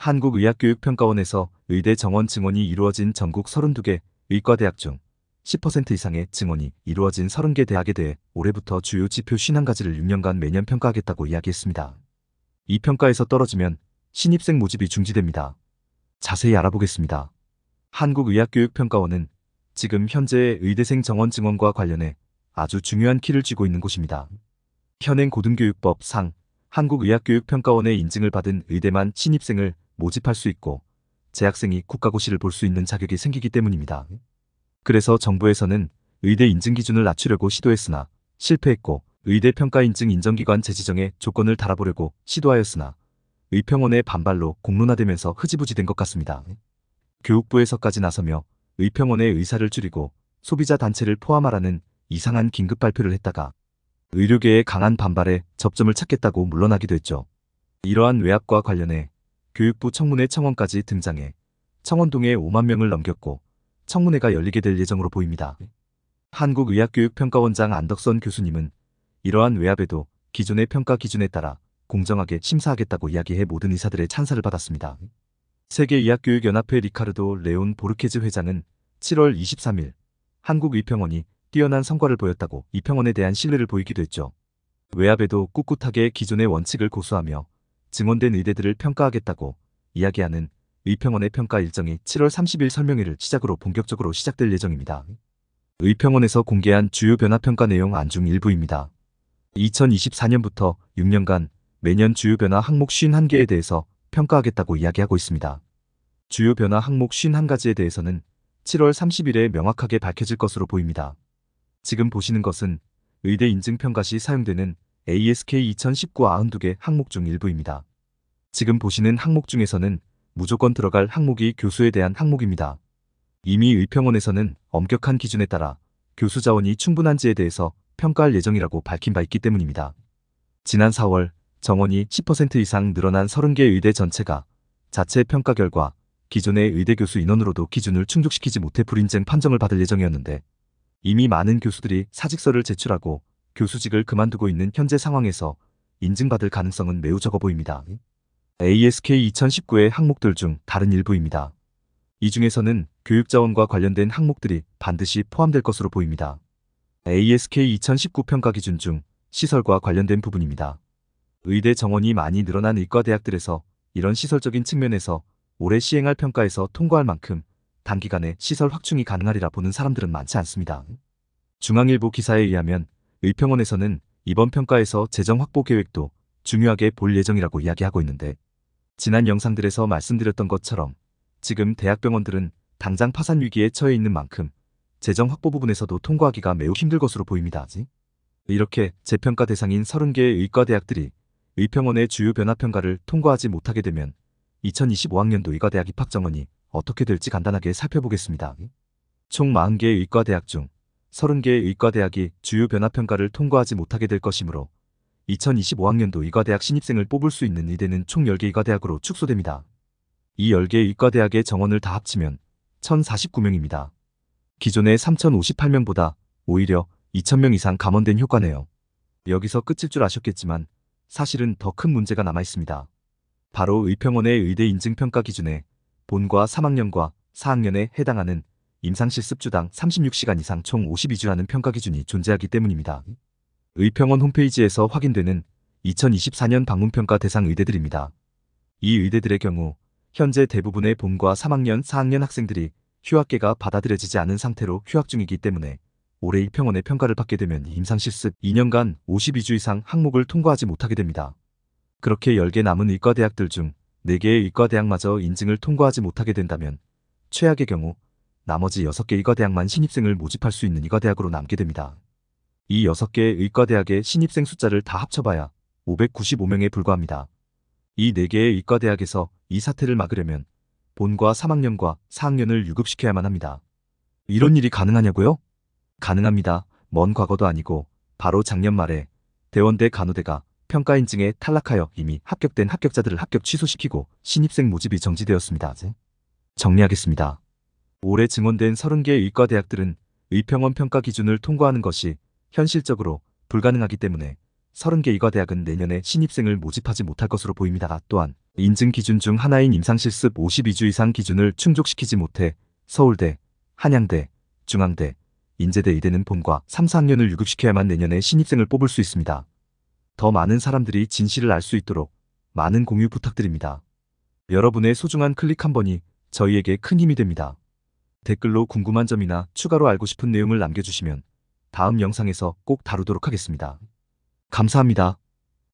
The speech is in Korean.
한국의학교육평가원에서 의대 정원 증원이 이루어진 전국 32개 의과대학 중 10% 이상의 증원이 이루어진 30개 대학에 대해 올해부터 주요 지표 51가지를 6년간 매년 평가하겠다고 이야기했습니다. 이 평가에서 떨어지면 신입생 모집이 중지됩니다. 자세히 알아보겠습니다. 한국의학교육평가원은 지금 현재의 의대생 정원 증원과 관련해 아주 중요한 키를 쥐고 있는 곳입니다. 현행 고등교육법상 한국의학교육평가원의 인증을 받은 의대만 신입생을 모집할 수 있고 재학생이 국가고시를 볼 수 있는 자격이 생기기 때문입니다. 그래서 정부에서는 의대 인증 기준을 낮추려고 시도했으나 실패했고 의대 평가 인증 인정기관 재지정에 조건을 달아보려고 시도하였으나 의평원의 반발로 공론화되면서 흐지부지 된 것 같습니다. 교육부에서까지 나서며 의평원의 의사를 줄이고 소비자 단체를 포함하라는 이상한 긴급 발표를 했다가 의료계의 강한 반발에 접점을 찾겠다고 물러나기도 했죠. 이러한 외압과 관련해 교육부 청문회 청원까지 등장해 청원동에 5만 명을 넘겼고 청문회가 열리게 될 예정으로 보입니다. 한국의학교육평가원장 안덕선 교수님은 이러한 외압에도 기존의 평가 기준에 따라 공정하게 심사하겠다고 이야기해 모든 의사들의 찬사를 받았습니다. 세계의학교육연합회 리카르도 레온 보르케즈 회장은 7월 23일 한국의평원이 뛰어난 성과를 보였다고 이 평원에 대한 신뢰를 보이기도 했죠. 외압에도 꿋꿋하게 기존의 원칙을 고수하며 증원된 의대들을 평가하겠다고 이야기하는 의평원의 평가 일정이 7월 30일 설명회를 시작으로 본격적으로 시작될 예정입니다. 의평원에서 공개한 주요 변화평가 내용 안중 일부입니다. 2024년부터 6년간 매년 주요 변화 항목 51개에 대해서 평가하겠다고 이야기하고 있습니다. 주요 변화 항목 51가지에 대해서는 7월 30일에 명확하게 밝혀질 것으로 보입니다. 지금 보시는 것은 의대 인증평가 시 사용되는 ASK 2019 92개 항목 중 일부입니다. 지금 보시는 항목 중에서는 무조건 들어갈 항목이 교수에 대한 항목입니다. 이미 의평원에서는 엄격한 기준에 따라 교수 자원이 충분한지에 대해서 평가할 예정이라고 밝힌 바 있기 때문입니다. 지난 4월 정원이 10% 이상 늘어난 30개 의대 전체가 자체 평가 결과 기존의 의대 교수 인원으로도 기준을 충족시키지 못해 불인정 판정을 받을 예정이었는데 이미 많은 교수들이 사직서를 제출하고 교수직을 그만두고 있는 현재 상황에서 인증받을 가능성은 매우 적어 보입니다. ASK 2019의 항목들 중 다른 일부입니다. 이 중에서는 교육자원과 관련된 항목들이 반드시 포함될 것으로 보입니다. ASK 2019 평가 기준 중 시설과 관련된 부분입니다. 의대 정원이 많이 늘어난 의과대학들에서 이런 시설적인 측면에서 올해 시행할 평가에서 통과할 만큼 단기간에 시설 확충이 가능하리라 보는 사람들은 많지 않습니다. 중앙일보 기사에 의하면 의평원에서는 이번 평가에서 재정 확보 계획도 중요하게 볼 예정이라고 이야기하고 있는데 지난 영상들에서 말씀드렸던 것처럼 지금 대학병원들은 당장 파산 위기에 처해 있는 만큼 재정 확보 부분에서도 통과하기가 매우 힘들 것으로 보입니다. 이렇게 재평가 대상인 30개의 의과대학들이 의평원의 주요 변화평가를 통과하지 못하게 되면 2025학년도 의과대학 입학 정원이 어떻게 될지 간단하게 살펴보겠습니다. 총 40개의 의과대학 중 30개의 의과대학이 주요 변화평가를 통과하지 못하게 될 것이므로 2025학년도 의과대학 신입생을 뽑을 수 있는 의대는 총 10개 의과대학으로 축소됩니다. 이 10개 의과대학의 정원을 다 합치면 1049명입니다. 기존의 3058명보다 오히려 2000명 이상 감원된 효과네요. 여기서 끝일 줄 아셨겠지만 사실은 더 큰 문제가 남아 있습니다. 바로 의평원의 의대 인증평가 기준에 본과 3학년과 4학년에 해당하는 임상실습주당 36시간 이상 총 52주라는 평가 기준이 존재하기 때문입니다. 의평원 홈페이지에서 확인되는 2024년 방문평가 대상 의대들입니다. 이 의대들의 경우 현재 대부분의 본과 3학년, 4학년 학생들이 휴학계가 받아들여지지 않은 상태로 휴학 중이기 때문에 올해 의평원의 평가를 받게 되면 임상실습 2년간 52주 이상 항목을 통과하지 못하게 됩니다. 그렇게 10개 남은 의과대학들 중 4개의 의과대학마저 인증을 통과하지 못하게 된다면 최악의 경우 나머지 6개 의과대학만 신입생을 모집할 수 있는 의과대학으로 남게 됩니다. 이 6개의 의과대학의 신입생 숫자를 다 합쳐봐야 595명에 불과합니다. 이 4개의 의과대학에서 이 사태를 막으려면 본과 3학년과 4학년을 유급시켜야만 합니다. 이런 일이 가능하냐고요? 가능합니다. 먼 과거도 아니고 바로 작년 말에 대원대 간호대가 평가 인증에 탈락하여 이미 합격된 합격자들을 합격 취소시키고 신입생 모집이 정지되었습니다. 정리하겠습니다. 올해 증원된 30개 의과대학들은 의평원 평가 기준을 통과하는 것이 현실적으로 불가능하기 때문에 30개 의과대학은 내년에 신입생을 모집하지 못할 것으로 보입니다. 또한 인증 기준 중 하나인 임상실습 52주 이상 기준을 충족시키지 못해 서울대, 한양대, 중앙대, 인제대 의대는 봄과 3, 4학년을 유급시켜야만 내년에 신입생을 뽑을 수 있습니다. 더 많은 사람들이 진실을 알 수 있도록 많은 공유 부탁드립니다. 여러분의 소중한 클릭 한 번이 저희에게 큰 힘이 됩니다. 댓글로 궁금한 점이나 추가로 알고 싶은 내용을 남겨주시면 다음 영상에서 꼭 다루도록 하겠습니다. 감사합니다.